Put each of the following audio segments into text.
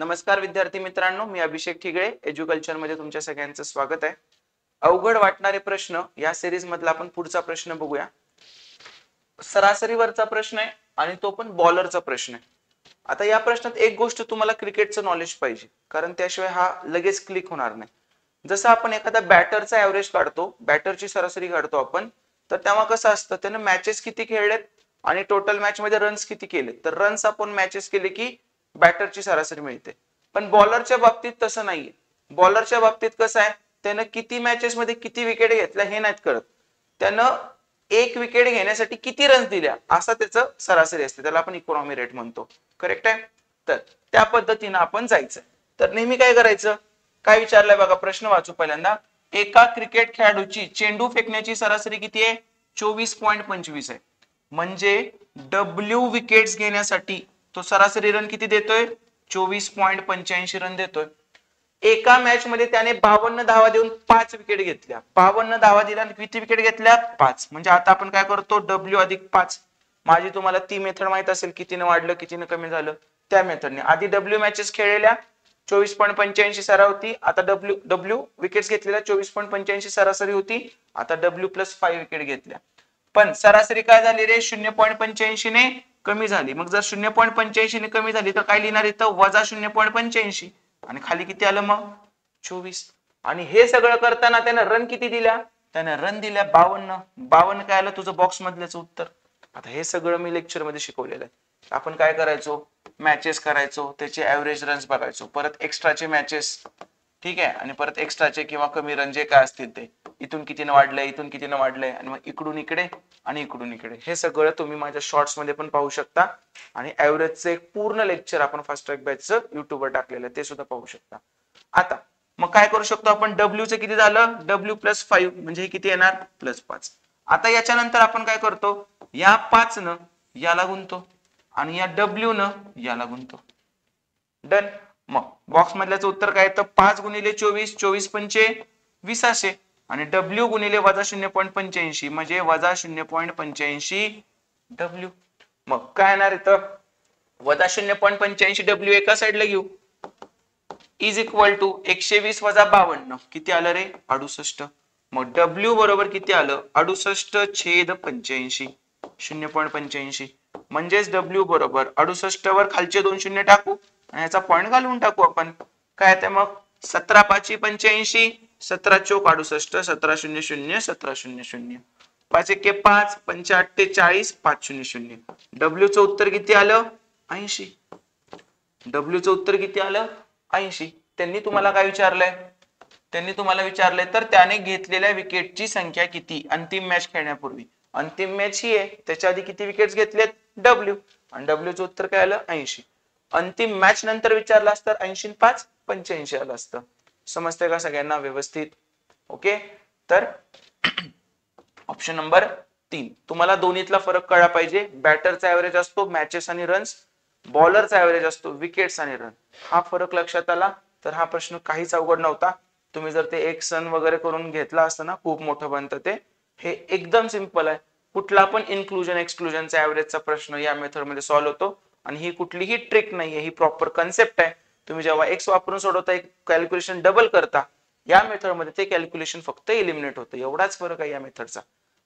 नमस्कार विद्यार्थी मित्रांनो, मी अभिषेक ठिगळे एज्युकल्चर मध्ये तुमच्या सगळ्यांचं स्वागत आहे. अवघड वाटणारे प्रश्न या सिरीज मधला आपण पुढचा प्रश्न बघूया. सरासरीवरचा प्रश्न आहे आणि तो पण बॉलरचा प्रश्न आहे. आता या प्रश्नात एक गोष्ट तुम्हाला क्रिकेटचं नॉलेज पाहिजे, कारण त्याशिवाय हा लगेच क्लिक होणार नाही. जसं आपण एखादा बॅटरचा ऍव्हरेज काढतो, बॅटरची सरासरी काढतो आपण, तर तेव्हा कसं असतं, त्यानं मॅचेस किती खेळलेत आणि टोटल मॅच मध्ये रन्स किती केले, तर रन्स आपण मॅचेस केले की बॅटरची सरासरी मिळते. पण बॉलरच्या बाबतीत तसं नाहीये. बॉलरच्या बाबतीत कसं आहे, त्यानं किती मॅचेस मध्ये किती विकेट घेतल्या हे नाहीत कळत, त्यानं एक विकेट घेण्यासाठी किती रन्स दिल्या असा त्याचं सरासरी असते, त्याला आपण इकॉनॉमी रेट म्हणतो. करेक्ट आहे. तर त्या पद्धतीनं आपण जायचं. तर नेहमी काय करायचं, काय विचारलंय बघा, प्रश्न वाचू पहिल्यांदा. एका क्रिकेट खेळाडूची चेंडू फेकण्याची सरासरी किती आहे? 24.25 आहे. म्हणजे डब्ल्यू विकेट्स घेण्यासाठी तो सरासरी रन किती देतोय? 24.85 रन देतोय. एका मॅच मध्ये त्याने 52 धावा देऊन 5 विकेट घेतल्या. 52 धावा दिल्या आणि किती विकेट घेतल्या? 5. म्हणजे आता आपण काय करतो, डब्ल्यू अधिक 5. माझी तुम्हाला ती मेथड माहित असेल, कितीने वाढलं कितीने कमी झालं. त्या मेथडने आधी डब्ल्यू मॅचेस खेळलेल्या 24.85 सरासरी होती. आता डब्ल्यू विकेट्स घेतलेल्या 24.85 सरासरी होती. आता डब्ल्यू प्लस 5 विकेट घेतल्या. पण सरासरी काय झाली रे? 0.85 ने कमी झाली. मग जर 0.85 ने कमी झाली तर काय लिहिणार इथं? वजा 0.85. आणि खाली किती आलं मग? 24. आणि हे सगळं करताना त्यानं रन किती दिल्या? त्यानं रन दिल्या 52. 52 काय आलं तुझं बॉक्स मधल्याचं उत्तर. आता हे सगळं मी लेक्चर मध्ये शिकवलेलं आहे. आपण काय करायचो, मॅचेस करायचो, त्याचे ऍव्हरेज रन्स बघायचो, परत एक्स्ट्राचे मॅचेस, ठीक आहे, आणि परत एक्स्ट्राचे किंवा कमी रन जे काय असतील ते, इथून कितीने वाढलंय, इथून कितीने वाढलंय, आणि मग इकडून इकडे आणि इकडून इकडे, हे सगळं तुम्ही माझ्या शॉर्ट्स मध्ये पण पाहू शकता. आणि ऍव्हरेजचं एक पूर्ण लेक्चर आपण फास्ट ट्रॅक बॅचचं युट्यूबवर टाकलेलं आहे, ते सुद्धा पाहू शकता. आता मग काय करू शकतो आपण, डब्ल्यूचं किती झालं? डब्ल्यू प्लस 5 म्हणजे हे किती येणार? प्लस 5. आता याच्यानंतर आपण काय करतो, या 5 न याला गुणतो आणि या डब्ल्यू न याला गुणतो. डन. मग बॉक्स मधल्याचं उत्तर काय येतं? 5 गुणिले 24, 24 पंचे 20 आणि डब्ल्यू गुणिले वजा 0.85 म्हणजे वजा 0.85 डब्ल्यू. मग काय येणार इथं? वजा 0.85 डब्ल्यू एका साईडला घेऊ, इज इक्वल टू 120 वजा 52 किती आलं रे? 68. मग डब्ल्यू बरोबर किती आलं? 68/85 0.85. म्हणजेच डब्ल्यू बरोबर 68 वर खालचे 2 शून्य टाकू आणि याचा पॉइंट घालून टाकू आपण. काय ते मग 17/5/85, 17 चोक 68, 17 0 0 17 0 0, 5 1 5, 5 8 40, 5 0 0. डब्ल्यू चं उत्तर किती आलं? 80. डब्ल्यू चं उत्तर किती आलं? 80. त्यांनी तुम्हाला काय विचारलंय? त्यांनी तुम्हाला विचारलंय तर त्याने घेतलेल्या विकेटची संख्या किती अंतिम मॅच खेळण्यापूर्वी. अंतिम मॅच ही आहे, त्याच्या आधी किती विकेट्स घेतलेत? डब्ल्यू. आणि डब्ल्यू चं उत्तर काय आलं? 80. अंतिम मॅच नंतर विचारलं असतं 80 आणि 5 85 आलं असतं. समजतंय का सगळ्यांना व्यवस्थित? ओके. तर ऑप्शन नंबर 3. तुम्हाला दोन्हीतला फरक कळला पाहिजे. बॅटरचा ऍव्हरेज असतो मॅचेस आणि रन्स, बॉलरचा ऍव्हरेज असतो विकेट्स आणि रन. हा फरक लक्षात आला तर हा प्रश्न काहीच अवघड नव्हता. तुम्ही जर ते एक सण वगैरे करून घेतला असतं ना, खूप मोठं बनतं ते. हे एकदम सिंपल आहे. कुठला पण इन्क्लुजन एक्सक्लुजनचा ऍव्हरेजचा प्रश्न या मेथड मध्ये सॉल्व्ह होतो. आणि ही कुठलीही ट्रिक नाहीये, ही प्रॉपर कन्सेप्ट आहे. तुम्ही जेव्हा एक्स वापरून सोडवता, एक कॅल्क्युलेशन डबल करता, या मेथड मध्ये ते कॅल्क्युलेशन फक्त एलिमिनेट होतं. एवढाच फरक आहे या मेथडचा.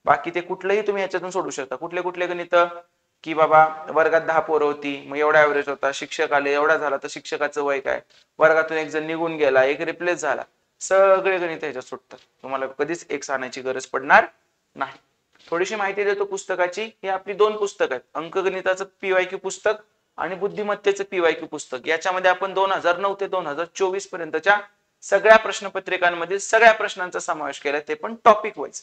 बाकी ते कुठलंही तुम्ही ह्याच्यातून सोडू शकता. कुठले कुठले गणित, की बाबा वर्गात 10 पोरं होती, मग एवढा ऍव्हरेज होता, शिक्षक आले, एवढा झाला, तर शिक्षकाचं वय काय, वर्गातून एक जण निघून गेला, एक रिप्लेस झाला, सगळे गणित ह्याच्यात सुटतात. तुम्हाला कधीच एक्स आणायची गरज पडणार नाही. थोडीशी माहिती देतो पुस्तकाची. ही आपली 2 पुस्तक आहेत, अंकगणिताचं पीवायक्यू पुस्तक आणि बुद्धिमत्तेचं पीवायक्यू पुस्तक. याच्यामध्ये आपण 2009 ते 2024 पर्यंतच्या सगळ्या प्रश्नपत्रिकांमधील सगळ्या प्रश्नांचा समावेश केलाय, ते पण टॉपिक वाईज.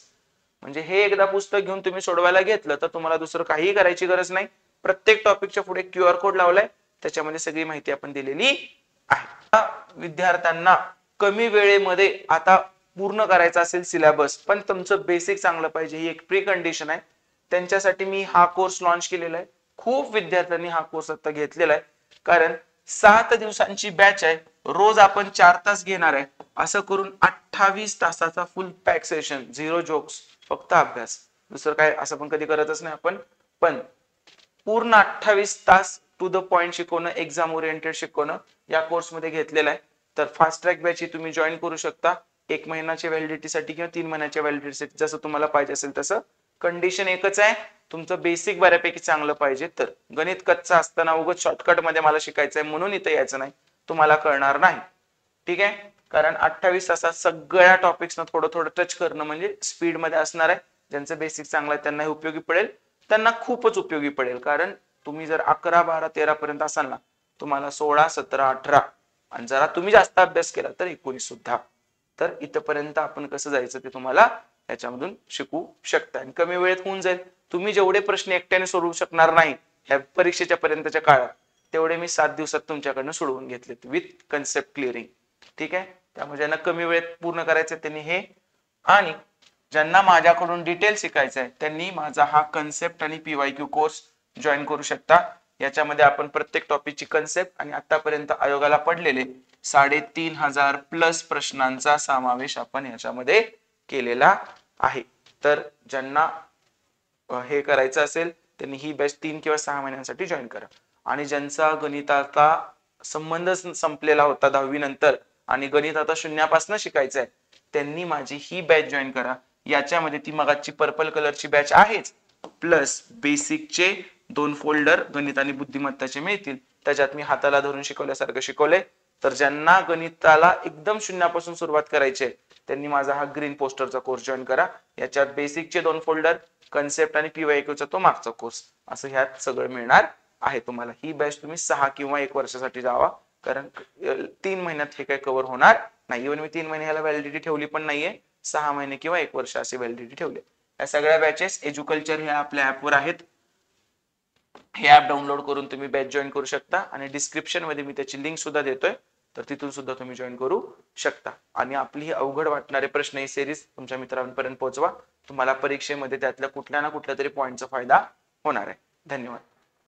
म्हणजे हे एकदा पुस्तक घेऊन तुम्ही सोडवायला घेतलं तर तुम्हाला दुसरं काहीही करायची गरज नाही. प्रत्येक टॉपिकच्या पुढे QR कोड लावलाय, त्याच्यामध्ये सगळी माहिती आपण दिलेली आहे. विद्यार्थ्यांना कमी वेळेमध्ये आता पूर्ण करायचा असेल सिलेबस, पण तुमचं बेसिक चांगलं पाहिजे, ही एक प्री कंडिशन आहे. त्यांच्यासाठी मी हा कोर्स लॉन्च केलेला आहे. खूप विद्यार्थ्यांनी हा कोर्स आता घेतलेला आहे, कारण 7 दिवसांची बॅच आहे. रोज आपण 4 तास घेणार आहे. असं करून 28 तासाचा फुल पॅक सेशन, 0 जोक्स, फक्त अभ्यास, दुसरं काय असं पण कधी करतच नाही आपण. पण पूर्ण 28 तास टू द पॉइंट शिकवणं, एक्झाम ओरिएंटेड शिकवणं या कोर्समध्ये घेतलेलं आहे. तर फास्ट ट्रॅक बॅच ही तुम्ही जॉईन करू शकता 1 महिन्याच्या व्हॅलिडिटीसाठी किंवा 3 महिन्याच्या व्हॅलिडिटीसाठी, जसं तुम्हाला पाहिजे असेल तसं. कंडिशन एकच आहे, तुमचं बेसिक बऱ्यापैकी चांगलं पाहिजे. तर गणित कच्चा असताना उगाच शॉर्टकट मध्ये मला शिकायचंय म्हणून इथं यायचं नाही, तुम्हाला कळणार नाही. ठीक आहे, कारण 28 तासात सगळ्या टॉपिक्सना थोडं थोडं टच करणं म्हणजे स्पीड मध्ये असणार आहे. ज्यांचं बेसिक चांगलं आहे त्यांना उपयोगी पडेल, त्यांना खूपच उपयोगी पडेल. कारण तुम्ही जर 11, 12, 13 पर्यंत असाल ना, तुम्हाला 16, 17, 18 आणि जरा तुम्ही जास्त अभ्यास केला तर 19 सुद्धा. तर इथपर्यंत आपण कसं जायचं ते तुम्हाला याच्यामधून शिकू शकता आणि कमी वेळेत होऊन जाईल. तुम्ही जेवढे प्रश्न एकट्याने सोडवू शकणार नाही ह्या परीक्षेच्या पर्यंतच्या काळात, तेवढे मी 7 दिवसात तुमच्याकडनं सोडवून घेतलेत विथ कन्सेप्ट क्लिअरिंग. ठीक आहे, त्यामुळे ज्यांना कमी वेळेत पूर्ण करायचं त्यांनी हे, आणि ज्यांना माझ्याकडून डिटेल शिकायचं आहे त्यांनी माझा हा कन्सेप्ट आणि PYQ कोर्स जॉईन करू शकता. याच्यामध्ये आपण प्रत्येक टॉपिकची कन्सेप्ट आणि आतापर्यंत आयोगाला पडलेले 3500 प्लस प्रश्नांचा समावेश आपण याच्यामध्ये केलेला आहे. तर ज्यांना हे करायचं असेल त्यांनी ही बॅच 3 किंवा 6 महिन्यांसाठी जॉईन करा. आणि ज्यांचा गणिताचा संबंधच संपलेला होता 10वी नंतर आणि गणित आता शून्यापासून शिकायचं आहे, त्यांनी माझी ही बॅच जॉईन करा. याच्यामध्ये ती मगाची पर्पल कलरची बॅच आहेच, प्लस बेसिकचे 2 फोल्डर गणित आणि बुद्धिमत्ताचे मिळतील. त्याच्यात मी हाताला धरून शिकवल्यासारखं शिकवलंय. तर ज्यांना गणिताला एकदम शून्यापासून सुरुवात करायची आहे त्यांनी माझा हा ग्रीन पोस्टरचा कोर्स जॉईन करा. याच्यात बेसिकचे 2 फोल्डर, कन्सेप्ट आणि PYQचा तो मागचा कोर्स, असं ह्यात सगळं मिळणार आहे तुम्हाला. ही बॅच तुम्ही 6 किंवा 1 वर्षासाठी जावा, कारण 3 महिन्यात हे काही कव्हर होणार नाही. इव्हन मी 3 महिने ह्याला व्हॅलिडिटी ठेवली पण नाहीये, 6 महिने किंवा 1 वर्ष अशी व्हॅलिडिटी ठेवली. या सगळ्या बॅचेस एज्युकल्चर हे आपल्या ऍपवर आहेत. हे ऍप डाउनलोड करून तुम्ही बॅच जॉईन करू शकता आणि डिस्क्रिप्शन मध्ये मी त्याची लिंक सुद्धा देतोय, तर तिथून सुद्धा तुम्ही जॉईन करू शकता. आणि आपली ही अवघड वाटणारे प्रश्न ही सिरीज तुमच्या मित्रांपर्यंत पोहोचवा. तुम्हाला परीक्षेमध्ये त्यातल्या कुठल्या ना कुठल्या तरी पॉईंटचा फायदा होणार आहे. धन्यवाद.